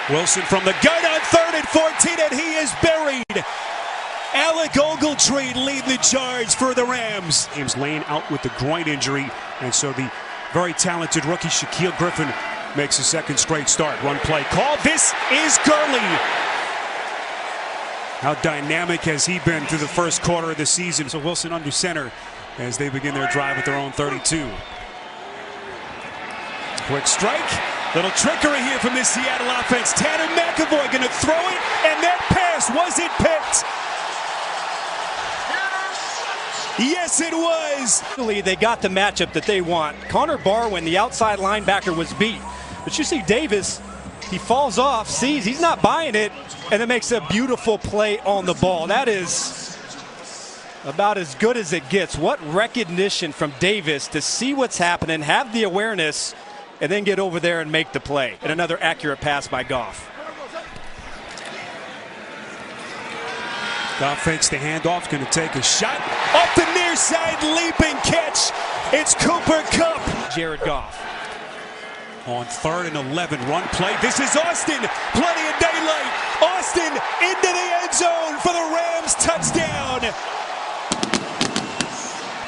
Wilson from the gun on 3rd and 14, and he is buried. Alec Ogletree leading the charge for the Rams. James Lane out with the groin injury, and so the very talented rookie Shaquille Griffin makes a second straight start. Run play call. This is Gurley. How dynamic has he been through the first quarter of the season? So Wilson under center as they begin their drive at their own 32. Quick strike. Little trickery here from this Seattle offense. Tanner McAvoy going to throw it, and that pass, was it picked? Yes, it was. They got the matchup that they want. Connor Barwin, the outside linebacker, was beat. But you see Davis, he falls off, sees he's not buying it, and then makes a beautiful play on the ball. That is about as good as it gets. What recognition from Davis to see what's happening, have the awareness, and then get over there and make the play. And another accurate pass by Goff. Goff fakes the handoff, going to take a shot. Up the near side, leaping catch. It's Cooper Kupp. Jared Goff. On 3rd and 11, run play. This is Austin. Plenty of daylight. Austin into the end zone for the Rams touchdown.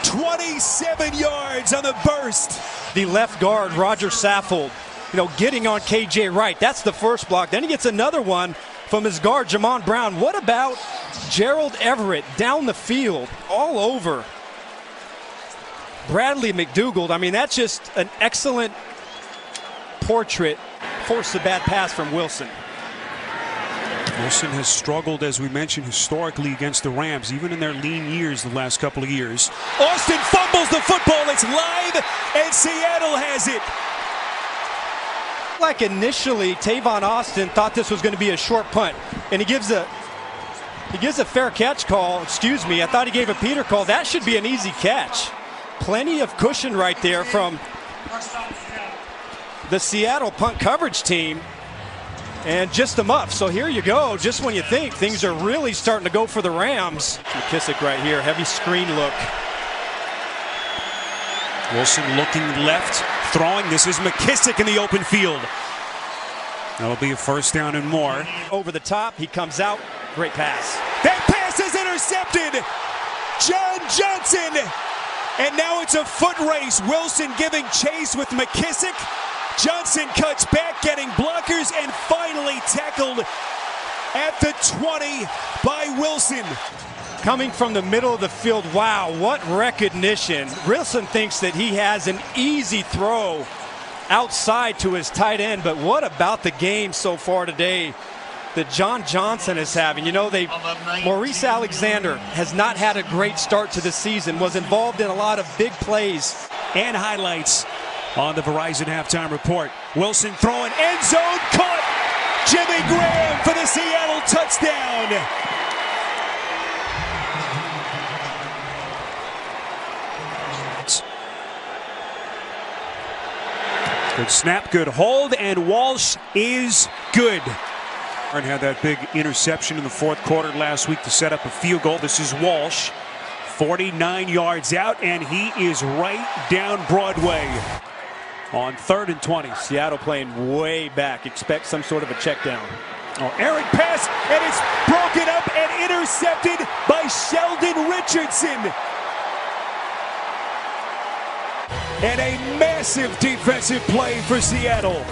27 yards on the burst. The left guard, Roger Saffold, getting on KJ Wright. That's the first block. Then he gets another one from his guard, Jamon Brown. What about Gerald Everett down the field, all over Bradley McDougald? I mean, that's just an excellent portrait. Forced a bad pass from Wilson. Wilson has struggled, as we mentioned, historically against the Rams, even in their lean years the last couple of years. Austin fumbles the football. It's live, and Seattle has it. Like initially, Tavon Austin thought this was going to be a short punt, and he gives a fair catch call. Excuse me, I thought he gave a Peter call. That should be an easy catch. Plenty of cushion right there from the Seattle punt coverage team. And just a muff. So here you go. Just when you think things are really starting to go for the Rams. McKissick right here. Heavy screen look. Wilson looking left, throwing. This is McKissick in the open field. That'll be a first down and more. Over the top. He comes out. Great pass. That pass is intercepted. John Johnson. And now it's a foot race. Wilson giving chase with McKissick. Johnson cuts back, getting blockers, and finally tackled at the 20 by Wilson. Coming from the middle of the field, wow, what recognition. Wilson thinks that he has an easy throw outside to his tight end, but what about the game so far today that John Johnson is having? Maurice Alexander has not had a great start to the season, was involved in a lot of big plays. And highlights on the Verizon halftime report. Wilson throwing, end zone, caught. Jimmy Graham for the Seattle touchdown. Good snap, good hold, and Walsh is good. And had that big interception in the fourth quarter last week to set up a field goal. This is Walsh, 49 yards out, and he is right down Broadway. On 3rd and 20. Seattle playing way back. Expect some sort of a check down. Oh, errant pass, and it's broken up and intercepted by Sheldon Richardson. And a massive defensive play for Seattle.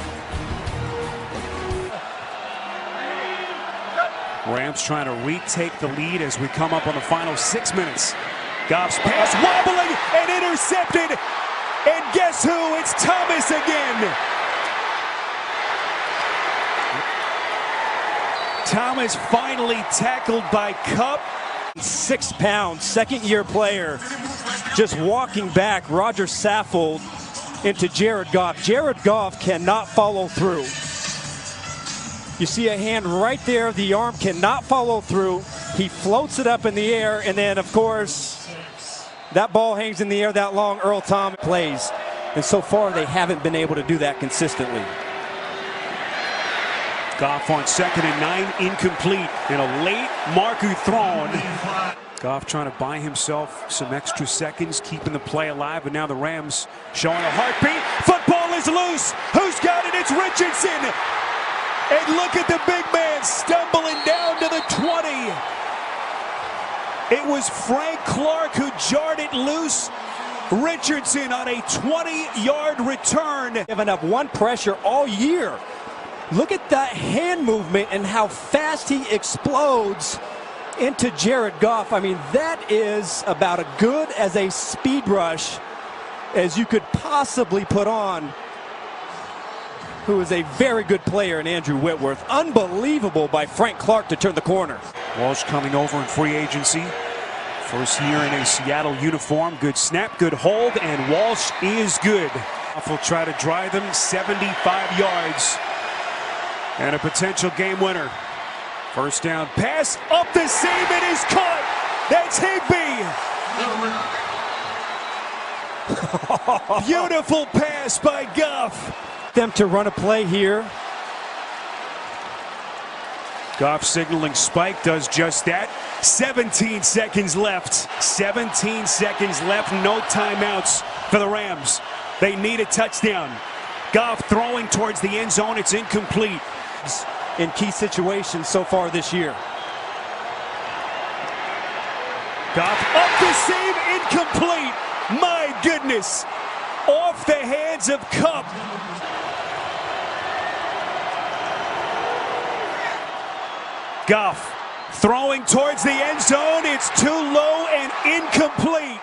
Rams trying to retake the lead as we come up on the final 6 minutes. Goff's pass wobbling and intercepted. And guess who? It's Thomas again. Thomas finally tackled by Kupp. 6 pound, second-year player, just walking back. Roger Saffold into Jared Goff. Jared Goff cannot follow through. You see a hand right there. The arm cannot follow through. He floats it up in the air, and then, of course, that ball hangs in the air that long. Earl Thomas plays. And so far, they haven't been able to do that consistently. Goff on 2nd and 9, incomplete. And a late marker thrown. Goff trying to buy himself some extra seconds, keeping the play alive. And now the Rams showing a heartbeat. Football is loose. Who's got it? It's Richardson. And look at the big man stumbling down to the 20. It was Frank Clark who jarred it loose. Richardson on a 20-yard return. Giving up one pressure all year. Look at that hand movement and how fast he explodes into Jared Goff. I mean, that is about as good as a speed rush as you could possibly put on, who is a very good player in Andrew Whitworth. Unbelievable by Frank Clark to turn the corner. Walsh coming over in free agency. First year in a Seattle uniform. Good snap, good hold, and Walsh is good. Will try to drive them 75 yards. And a potential game winner. First down pass, up the seam, it is caught. That's Higbee. Beautiful pass by Goff. Them to run a play here. Goff signaling spike, does just that. 17 seconds left. 17 seconds left, no timeouts for the Rams. They need a touchdown. Goff throwing towards the end zone, it's incomplete. In key situations so far this year. Goff up the seam, incomplete. My goodness. Off the hands of Kupp. Goff throwing towards the end zone. It's too low and incomplete.